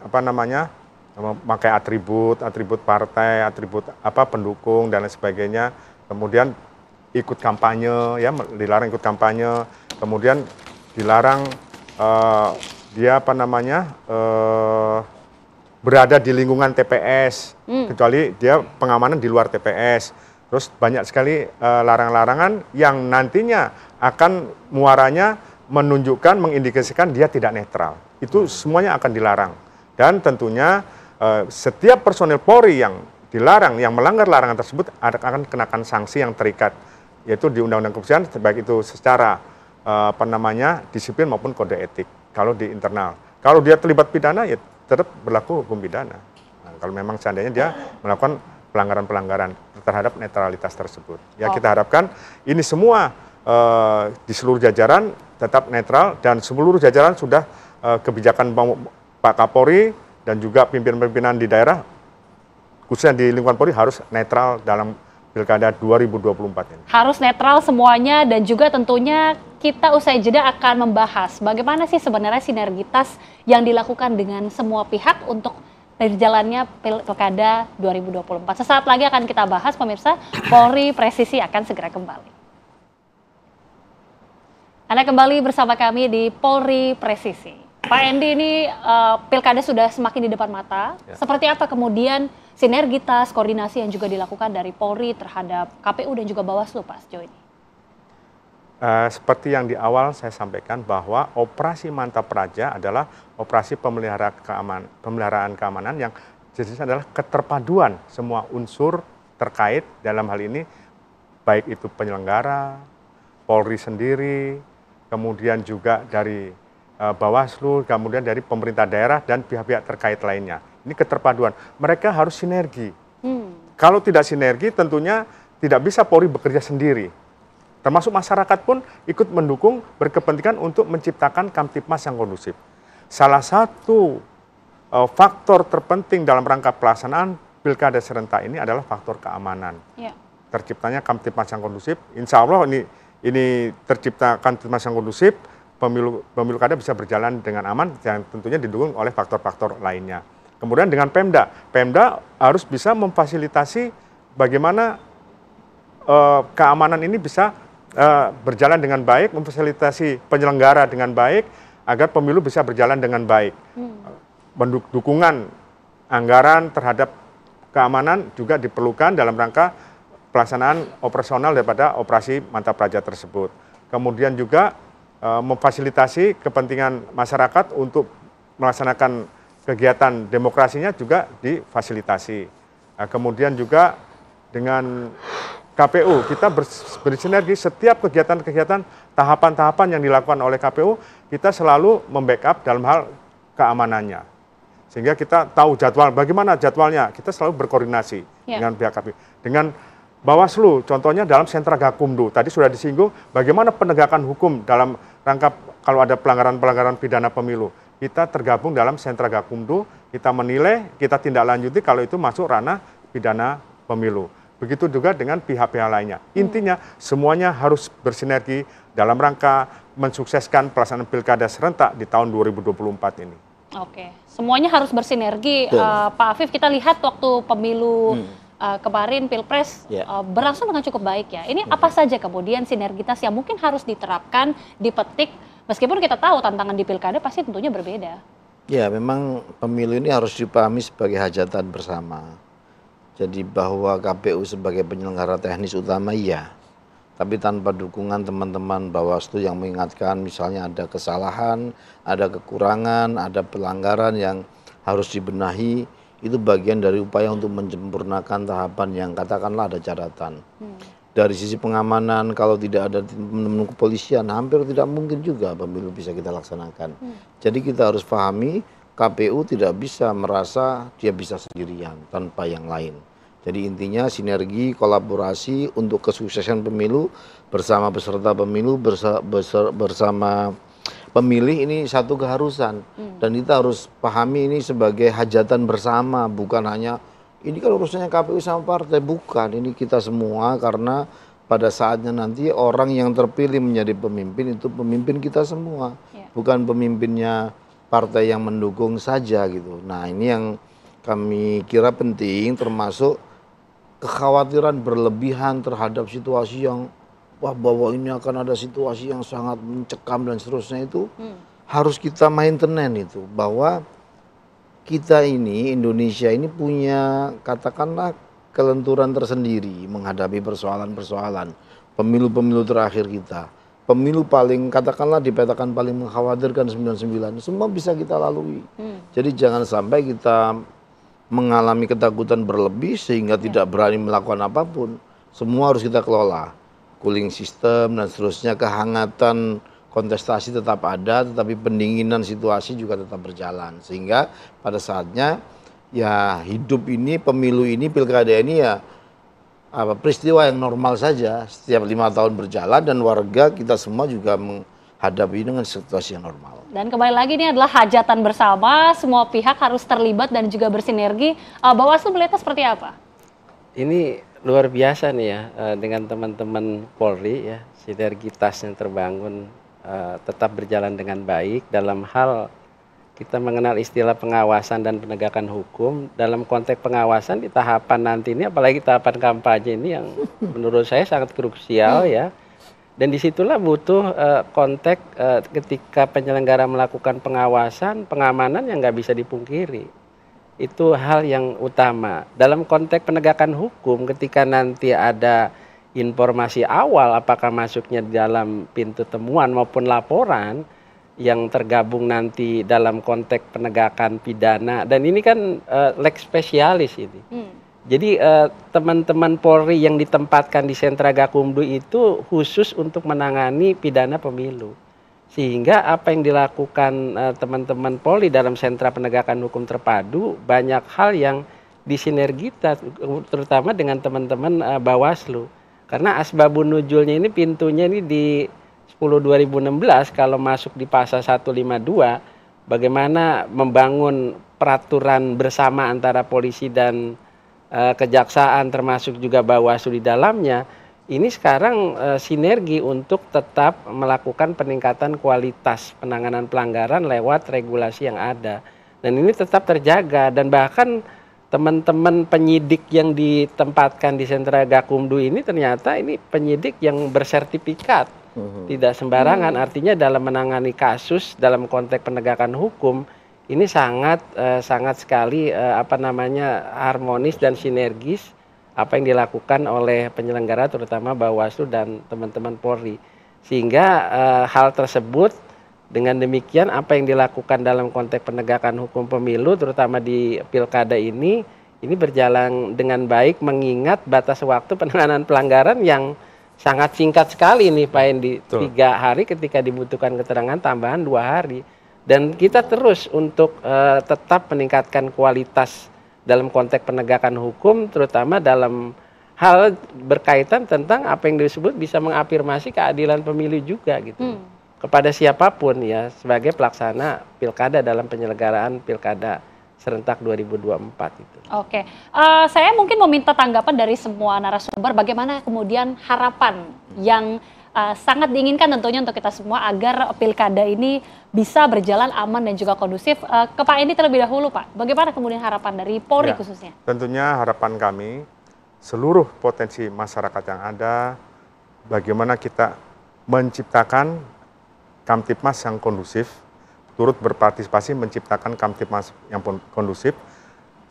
memakai atribut partai, atribut pendukung dan lain sebagainya. Kemudian ikut kampanye, ya dilarang ikut kampanye, kemudian dilarang dia berada di lingkungan TPS, kecuali dia pengamanan di luar TPS. Terus banyak sekali larangan-larangan yang nantinya akan muaranya menunjukkan, mengindikasikan dia tidak netral. Itu semuanya akan dilarang. Dan tentunya setiap personil Polri yang dilarang, yang melanggar larangan tersebut akan kenakan sanksi yang terikat, yaitu di Undang-Undang Kepolisian, baik itu secara disiplin maupun kode etik kalau di internal. Kalau dia terlibat pidana ya tetap berlaku hukum pidana. Kalau memang seandainya dia melakukan pelanggaran-pelanggaran terhadap netralitas tersebut. Ya kita harapkan ini semua di seluruh jajaran tetap netral dan seluruh jajaran sudah kebijakan Pak Kapolri dan juga pimpinan-pimpinan di daerah khususnya di lingkungan Polri harus netral dalam Pilkada 2024 ini. Harus netral semuanya dan juga tentunya kita usai jeda akan membahas bagaimana sih sebenarnya sinergitas yang dilakukan dengan semua pihak untuk berjalannya Pilkada 2024. Sesaat lagi akan kita bahas pemirsa, Polri Presisi akan segera kembali. Anda kembali bersama kami di Polri Presisi. Pak Endi, ini Pilkada sudah semakin di depan mata. Ya. Seperti apa kemudian sinergitas, koordinasi yang juga dilakukan dari Polri terhadap KPU dan juga Bawaslu, Pak, sejauh ini? Seperti yang di awal saya sampaikan bahwa operasi Mantap Praja adalah operasi pemeliharaan keamanan yang jenisnya adalah keterpaduan semua unsur terkait dalam hal ini, baik itu penyelenggara, Polri sendiri, kemudian juga dari Bawaslu, kemudian dari pemerintah daerah dan pihak-pihak terkait lainnya. Ini keterpaduan. Mereka harus sinergi. Kalau tidak sinergi tentunya tidak bisa Polri bekerja sendiri. Termasuk masyarakat pun ikut mendukung, berkepentingan untuk menciptakan Kamtipmas yang kondusif. Salah satu faktor terpenting dalam rangka pelaksanaan Pilkada serentak ini adalah faktor keamanan. Ya. Terciptanya Kamtipmas yang kondusif, insya Allah ini tercipta Kamtipmas yang kondusif, pemilu kada bisa berjalan dengan aman dan tentunya didukung oleh faktor-faktor lainnya. Kemudian dengan Pemda harus bisa memfasilitasi bagaimana keamanan ini bisa berjalan dengan baik, memfasilitasi penyelenggara dengan baik, agar pemilu bisa berjalan dengan baik. Dukungan anggaran terhadap keamanan juga diperlukan dalam rangka pelaksanaan operasional daripada operasi Mantap Praja tersebut. Kemudian juga memfasilitasi kepentingan masyarakat untuk melaksanakan kegiatan demokrasinya juga difasilitasi. Kemudian juga dengan KPU, kita bersinergi setiap kegiatan-kegiatan, tahapan-tahapan yang dilakukan oleh KPU, kita selalu membackup dalam hal keamanannya. Sehingga kita tahu jadwal, bagaimana jadwalnya, kita selalu berkoordinasi dengan pihak KPU. Dengan Bawaslu, contohnya dalam sentra Gakumdu, tadi sudah disinggung bagaimana penegakan hukum dalam rangka kalau ada pelanggaran-pelanggaran pidana pemilu. Kita tergabung dalam sentra Gakumdu, kita menilai, kita tindak lanjuti kalau itu masuk ranah pidana pemilu. Begitu juga dengan pihak-pihak lainnya. Intinya semuanya harus bersinergi dalam rangka mensukseskan pelaksanaan Pilkada serentak di tahun 2024 ini. Oke, semuanya harus bersinergi. Pak Afif, kita lihat waktu pemilu kemarin Pilpres berlangsung dengan cukup baik ya. Ini apa saja kemudian sinergitas yang mungkin harus diterapkan, dipetik, meskipun kita tahu tantangan di Pilkada pasti tentunya berbeda. Ya, memang pemilu ini harus dipahami sebagai hajatan bersama. Jadi bahwa KPU sebagai penyelenggara teknis utama iya, tapi tanpa dukungan teman-teman Bawaslu yang mengingatkan misalnya ada kesalahan, ada kekurangan, ada pelanggaran yang harus dibenahi, itu bagian dari upaya untuk menyempurnakan tahapan yang katakanlah ada catatan. Dari sisi pengamanan, kalau tidak ada teman-teman kepolisian, hampir tidak mungkin juga pemilu bisa kita laksanakan. Jadi kita harus pahami, KPU tidak bisa merasa dia bisa sendirian tanpa yang lain. Jadi intinya sinergi, kolaborasi untuk kesuksesan pemilu bersama peserta pemilu, bersama pemilih ini satu keharusan. Dan kita harus pahami ini sebagai hajatan bersama, bukan hanya ini kan urusannya KPU sama partai, bukan. Ini kita semua karena pada saatnya nanti orang yang terpilih menjadi pemimpin itu pemimpin kita semua, bukan pemimpinnya partai yang mendukung saja gitu. Nah ini yang kami kira penting, termasuk kekhawatiran berlebihan terhadap situasi yang wah bahwa ini akan ada situasi yang sangat mencekam dan seterusnya itu harus kita maintenance itu, bahwa kita ini Indonesia ini punya katakanlah kelenturan tersendiri menghadapi persoalan-persoalan pemilu-pemilu terakhir kita. Pemilu paling katakanlah dipetakan paling mengkhawatirkan 99 semua bisa kita lalui. Jadi jangan sampai kita mengalami ketakutan berlebih sehingga tidak berani melakukan apapun. Semua harus kita kelola. Cooling system dan seterusnya, kehangatan kontestasi tetap ada, tetapi pendinginan situasi juga tetap berjalan. Sehingga pada saatnya ya hidup ini, pemilu ini, pilkada ini ya peristiwa yang normal saja setiap 5 tahun berjalan dan warga kita semua juga menghadapi dengan situasi yang normal. Dan kembali lagi ini adalah hajatan bersama, semua pihak harus terlibat dan juga bersinergi. Bawaslu melihatnya seperti apa? Ini luar biasa nih ya, dengan teman-teman Polri ya, sinergitas yang terbangun tetap berjalan dengan baik dalam hal kita mengenal istilah pengawasan dan penegakan hukum. Dalam konteks pengawasan di tahapan nanti ini, apalagi tahapan kampanye ini yang menurut saya sangat krusial ya. Dan disitulah butuh konteks ketika penyelenggara melakukan pengawasan, pengamanan yang nggak bisa dipungkiri. Itu hal yang utama. Dalam konteks penegakan hukum, ketika nanti ada informasi awal, apakah masuknya di dalam pintu temuan maupun laporan, yang tergabung nanti dalam konteks penegakan pidana, dan ini kan lex spesialis ini. Jadi teman-teman Polri yang ditempatkan di sentra Gakumdu itu khusus untuk menangani pidana pemilu. Sehingga apa yang dilakukan teman-teman Polri dalam sentra penegakan hukum terpadu, banyak hal yang disinergitas, terutama dengan teman-teman Bawaslu. Karena asbabun nuzulnya ini, pintunya ini di 10/2016 kalau masuk di pasal 152, bagaimana membangun peraturan bersama antara polisi dan kejaksaan termasuk juga Bawaslu di dalamnya, ini sekarang sinergi untuk tetap melakukan peningkatan kualitas penanganan pelanggaran lewat regulasi yang ada. Dan ini tetap terjaga, dan bahkan teman-teman penyidik yang ditempatkan di sentra Gakumdu ini ternyata ini penyidik yang bersertifikat. Tidak sembarangan, artinya dalam menangani kasus dalam konteks penegakan hukum ini sangat sekali harmonis dan sinergis apa yang dilakukan oleh penyelenggara terutama Bawaslu dan teman-teman Polri. Sehingga hal tersebut dengan demikian apa yang dilakukan dalam konteks penegakan hukum pemilu terutama di pilkada ini berjalan dengan baik mengingat batas waktu penanganan pelanggaran yang sangat singkat sekali nih Pak Endi, 3 hari ketika dibutuhkan keterangan tambahan 2 hari. Dan kita terus untuk tetap meningkatkan kualitas dalam konteks penegakan hukum, terutama dalam hal berkaitan tentang apa yang disebut bisa mengafirmasi keadilan pemilu juga gitu. Kepada siapapun ya sebagai pelaksana pilkada dalam penyelenggaraan pilkada serentak 2024 itu. Oke, saya mungkin meminta tanggapan dari semua narasumber bagaimana kemudian harapan yang sangat diinginkan tentunya untuk kita semua agar pilkada ini bisa berjalan aman dan juga kondusif. Ke Pak Endi terlebih dahulu Pak, bagaimana kemudian harapan dari Polri khususnya? Tentunya harapan kami seluruh potensi masyarakat yang ada, bagaimana kita menciptakan Kamtipmas yang kondusif, turut berpartisipasi menciptakan Kamtipmas yang kondusif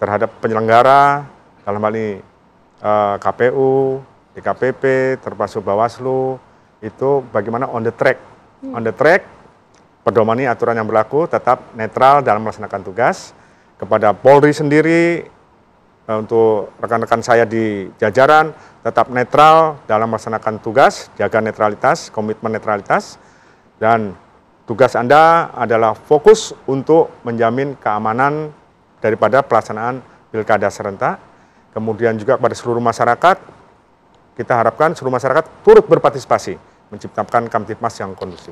terhadap penyelenggara, dalam hal ini KPU, DKPP, termasuk Bawaslu, itu bagaimana on the track. On the track, pedomani aturan yang berlaku, tetap netral dalam melaksanakan tugas. Kepada Polri sendiri, untuk rekan-rekan saya di jajaran, tetap netral dalam melaksanakan tugas, jaga netralitas, komitmen netralitas, dan tugas Anda adalah fokus untuk menjamin keamanan daripada pelaksanaan pilkada serentak. Kemudian juga pada seluruh masyarakat, kita harapkan seluruh masyarakat turut berpartisipasi menciptakan Kamtipmas yang kondusif.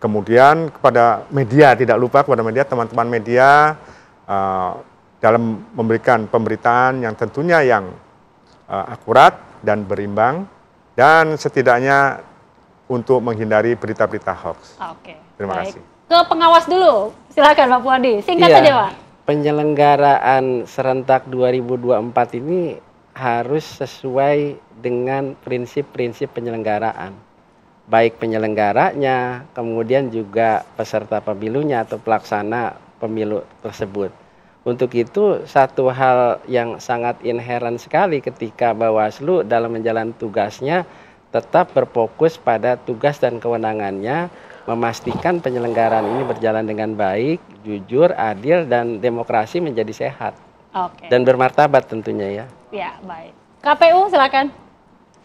Kemudian kepada media, tidak lupa kepada media, teman-teman media dalam memberikan pemberitaan yang tentunya yang akurat dan berimbang, dan setidaknya untuk menghindari berita-berita hoax. Oke. Terima kasih. Ke pengawas dulu, silakan Pak Puadi. Singkat saja Pak. Penyelenggaraan serentak 2024 ini harus sesuai dengan prinsip-prinsip penyelenggaraan. Baik penyelenggaranya, kemudian juga peserta pemilunya atau pelaksana pemilu tersebut. Untuk itu satu hal yang sangat inheren sekali ketika Bawaslu dalam menjalankan tugasnya tetap berfokus pada tugas dan kewenangannya, memastikan penyelenggaraan ini berjalan dengan baik, jujur, adil, dan demokrasi menjadi sehat. Oke. Dan bermartabat tentunya ya. Ya, baik. KPU silakan.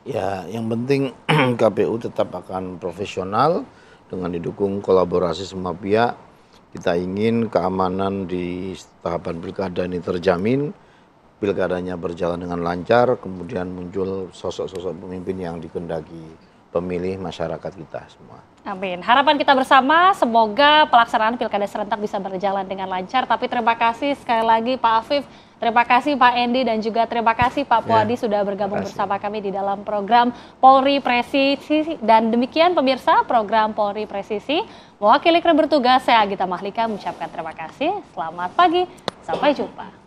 Ya, yang penting KPU tetap akan profesional dengan didukung kolaborasi semua pihak. Kita ingin keamanan di tahapan pilkada ini terjamin, pilkadanya berjalan dengan lancar, kemudian muncul sosok-sosok pemimpin yang dikehendaki pemilih masyarakat kita semua. Amin. Harapan kita bersama, semoga pelaksanaan pilkada serentak bisa berjalan dengan lancar. Tapi terima kasih sekali lagi Pak Afif, terima kasih Pak Endi, dan juga terima kasih Pak Puadi sudah bergabung bersama kami di dalam program Polri Presisi. Dan demikian pemirsa program Polri Presisi. Mewakili kru bertugas, saya Agita Mahlika mengucapkan terima kasih. Selamat pagi, sampai jumpa.